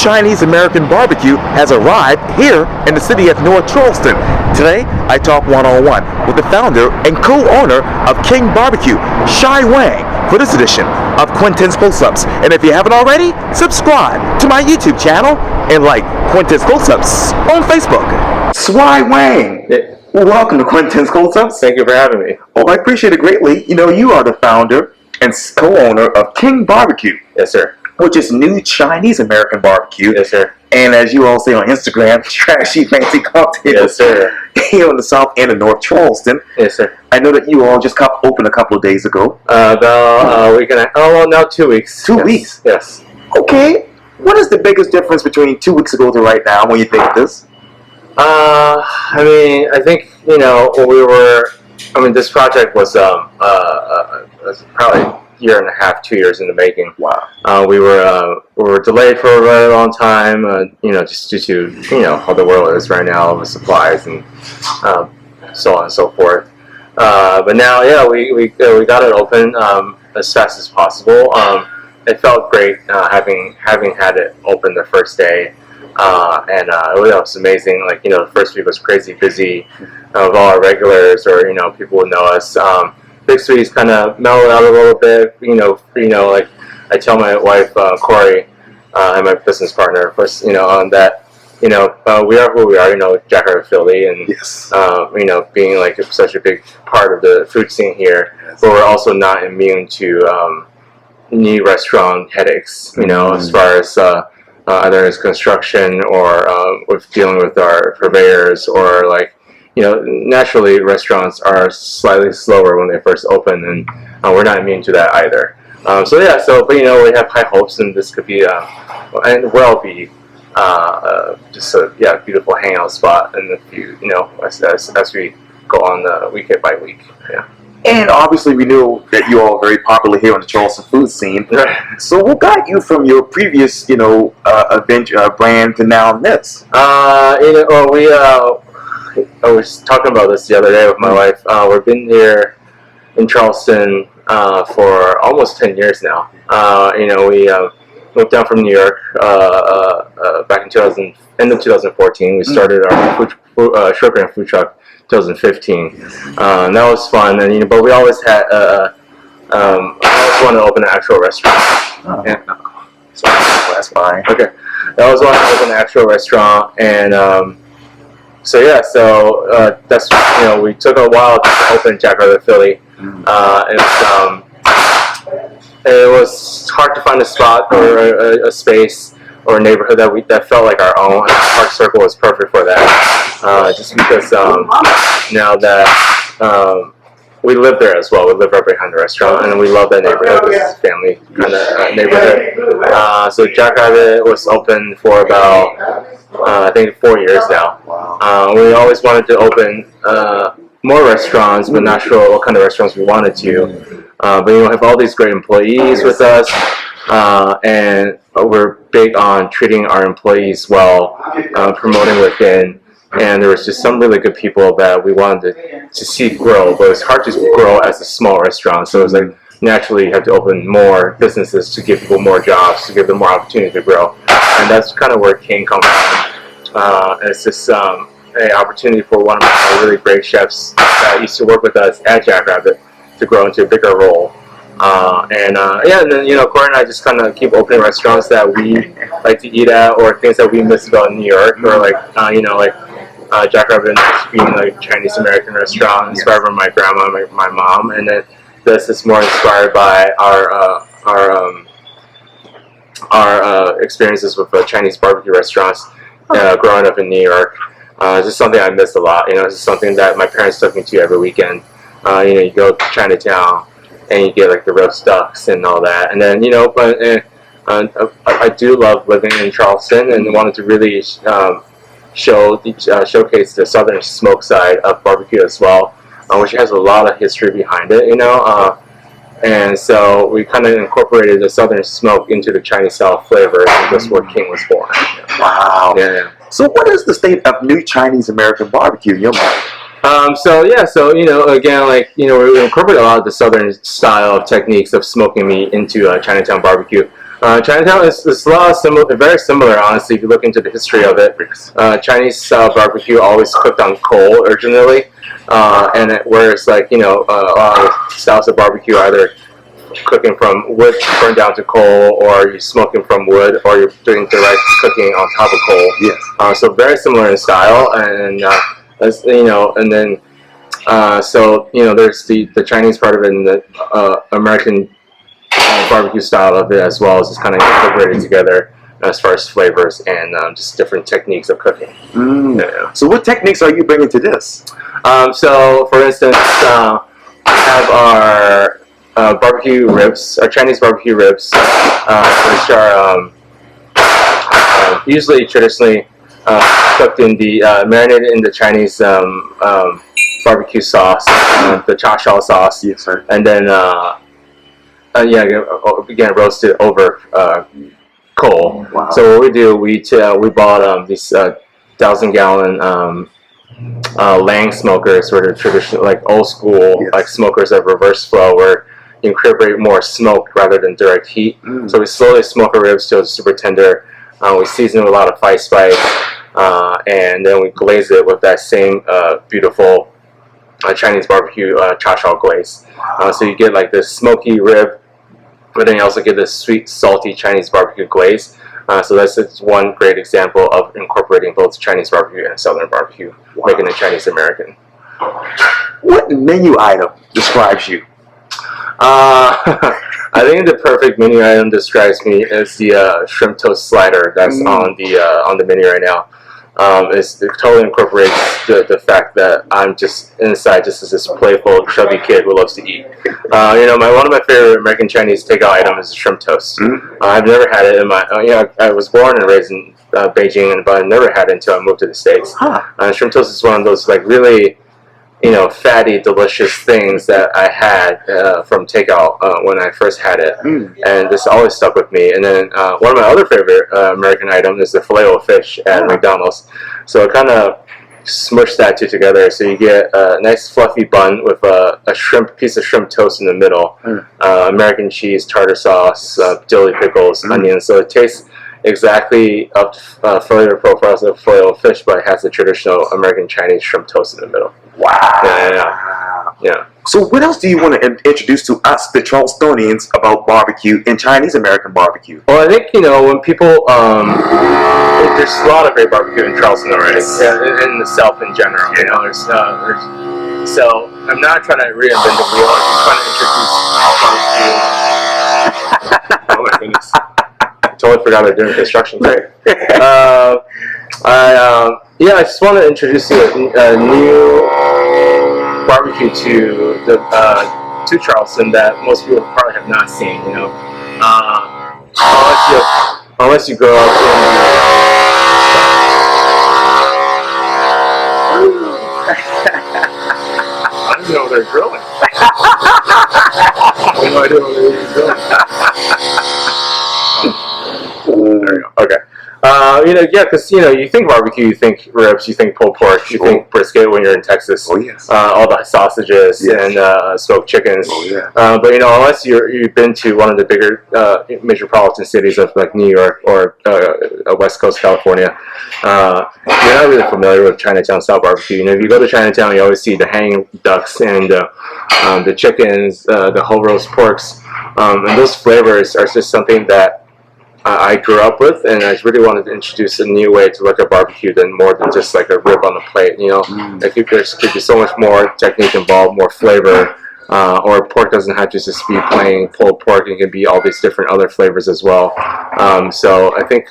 Chinese-American BBQ has arrived here in the city of North Charleston. Today, I talk one-on-one with the founder and co-owner of King BBQ, Shuai Wang, for this edition of Quintin's Close-Ups. And if you haven't already, subscribe to my YouTube channel and like Quintin's Close-Ups on Facebook. Shuai Wang, welcome to Quintin's Close-Ups. Thank you for having me. Oh, I appreciate it greatly. You know, you are the founder and co-owner of King BBQ. Yes, sir. Which is new Chinese-American barbecue. Yes, sir. And as you all say on Instagram, trashy fancy cocktails. Yes, sir. Here on the south end of North Charleston. Yes, sir. I know that you all just opened a couple of days ago. About a week and a half. Oh, well, now 2 weeks. 2 weeks? Yes. Okay. What is the biggest difference between 2 weeks ago to right now when you think of this? I mean, I think, you know, this project was probably a year and a half, 2 years in the making. Wow. We were delayed for a very long time, you know, just due to, you know, how the world is right now with supplies and so on and so forth. But now, yeah, we got it open as fast as possible. It felt great having had it open the first day. It was amazing. Like, you know, the first week was crazy busy with all our regulars, or, you know, people would know us. Big Sweet's kind of mellowed out a little bit. You know, like I tell my wife Corey and my business partner, of course, you know, that, you know, we are who we are. You know, Jackrabbit Filly, and yes. You know, being like such a big part of the food scene here, yes. But we're also not immune to new restaurant headaches. You know, as far as either as construction or with dealing with our purveyors, or like, you know, naturally restaurants are slightly slower when they first open, and we're not immune to that either. But you know, we have high hopes, and this could be and will be just a beautiful hangout spot in the few, you know, as we go on week by week. Yeah. And obviously, we know that you all are very popular here on the Charleston food scene. So, what got you from your previous, you know, brand to now this? You know, I was talking about this the other day with my wife. We've been here in Charleston for almost 10 years now. You know, we moved down from New York back in end of 2014. We started our sugar and food truck. 2015. That was fun, and, you know, but we always had I always wanted to open an actual restaurant. Oh. Yeah. So that's fine. Okay, I always wanted to open an actual restaurant, and that's, you know, we took a while to open Jackrabbit Filly. It was hard to find a spot or a space or a neighborhood that felt like our own. Park Circle was perfect for that, just because now that we live there as well. We live right behind the restaurant, and we love that neighborhood. It's a family kind of neighborhood. So Jackrabbit was open for about I think 4 years now. We always wanted to open more restaurants, but not sure what kind of restaurants we wanted to. But, you know, we have all these great employees with us. And we're big on treating our employees well, promoting within, and there was just some really good people that we wanted to see grow, but it's hard to grow as a small restaurant, so it was like naturally you have to open more businesses to give people more jobs, to give them more opportunity to grow, and that's kind of where King comes from. It's just an opportunity for one of my really great chefs that used to work with us at Jackrabbit to grow into a bigger role. And then, you know, Corey and I just kind of keep opening restaurants that we like to eat at, or things that we miss about New York, or like, you know, like Jackrabbit being like a Chinese-American restaurant, inspired by my grandma, my mom, and then this is more inspired by our experiences with Chinese barbecue restaurants growing up in New York. It's just something I missed a lot. You know, it's just something that my parents took me to every weekend. You know, you go to Chinatown, and you get like the roast ducks and all that, and then, you know, but I do love living in Charleston, and wanted to really showcase the southern smoke side of barbecue as well, which has a lot of history behind it, you know. And so we kind of incorporated the southern smoke into the Chinese style flavor, and that's where King was born. Wow. Yeah. So what is the state of new Chinese-American barbecue in your mind? So you know, again, like, you know, we incorporate a lot of the southern style techniques of smoking meat into Chinatown barbecue. Chinatown is a lot of similar, very similar, honestly. If you look into the history of it, Chinese style barbecue always cooked on coal originally, whereas like a lot of styles of barbecue either cooking from wood burned down to coal, or you're smoking from wood, or you're doing direct cooking on top of coal. Yes. So very similar in style, and as and then there's the Chinese part of it and the American barbecue style of it as well, as just kind of incorporated together as far as flavors and just different techniques of cooking. So what techniques are you bringing to this? So for instance, we have our barbecue ribs, our Chinese barbecue ribs, which are usually traditionally cooked in the marinated in the Chinese barbecue sauce, the cha shao sauce, yes, sir. And then again roasted over coal. Wow. So what we do, we bought these 1,000-gallon Lang smokers, sort of traditional, like old school, like smokers of reverse flow, where you incorporate more smoke rather than direct heat. So we slowly smoke our ribs till it's super tender. We season it with a lot of five spice, and then we glaze it with that same beautiful Chinese barbecue cha shao glaze. So you get like this smoky rib, but then you also get this sweet, salty Chinese barbecue glaze. So that's just one great example of incorporating both Chinese barbecue and Southern barbecue, making it Chinese-American. What menu item describes you? I think the perfect menu item describes me is the shrimp toast slider that's on the menu right now. It totally incorporates the fact that I'm just inside just as this playful, chubby kid who loves to eat. One of my favorite American Chinese takeout items is shrimp toast. I've never had it in my. I was born and raised in Beijing, but I never had it until I moved to the States. Shrimp toast is one of those like really, fatty, delicious things that I had from takeout when I first had it, and this always stuck with me. And then one of my other favorite American items is the filet-o-fish at McDonald's. So I kind of smush that two together, so you get a nice fluffy bun with a piece of shrimp toast in the middle, American cheese, tartar sauce, dill pickles, onions. So it tastes exactly up to flavor profiles of filet-o-fish, but it has the traditional American Chinese shrimp toast in the middle. Wow. Yeah. So what else do you want to introduce to us, the Charlestonians, about barbecue and Chinese-American barbecue? Well, I think, when people, there's a lot of great barbecue in Charleston already, in the South in general. So I'm not trying to reinvent the wheel. I'm just trying to introduce barbecue. Oh my goodness. I totally forgot they're doing construction. I just want to introduce a new barbecue to Charleston that most people probably have not seen. Unless you grow up I don't know they're grilling. I have no idea what they're grilling. There we go. Okay. Because you think barbecue, you think ribs, you think pulled pork, you think brisket when you're in Texas. Oh yes. All the sausages and smoked chickens. Oh yeah. But unless you've been to one of the bigger metropolitan cities of like New York or West Coast California, you're not really familiar with Chinatown style barbecue. If you go to Chinatown, you always see the hanging ducks and the chickens, the whole roast porks, and those flavors are just something that I grew up with, and I really wanted to introduce a new way to look at barbecue than more than just like a rib on the plate. There could be so much more technique involved, more flavor, or pork doesn't have to just be plain pulled pork. It can be all these different other flavors as well. So I think,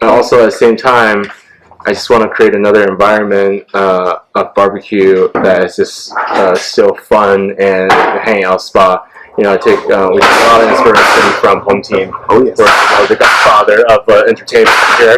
also at the same time, I just want to create another environment of barbecue that is just still fun and a hangout spot. We take a lot of inspiration from Home Team. Oh yes. The godfather of entertainment here.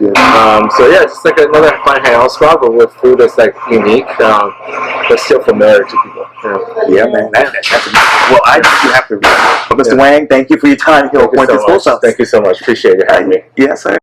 It's like another fun hangout spot, but with food that's like unique, but still familiar to people. Yeah, man. Well, I think you have to. Mr. Wang, thank you for your time here on Quintin. Thank you so much. Appreciate you having me. Yes, sir.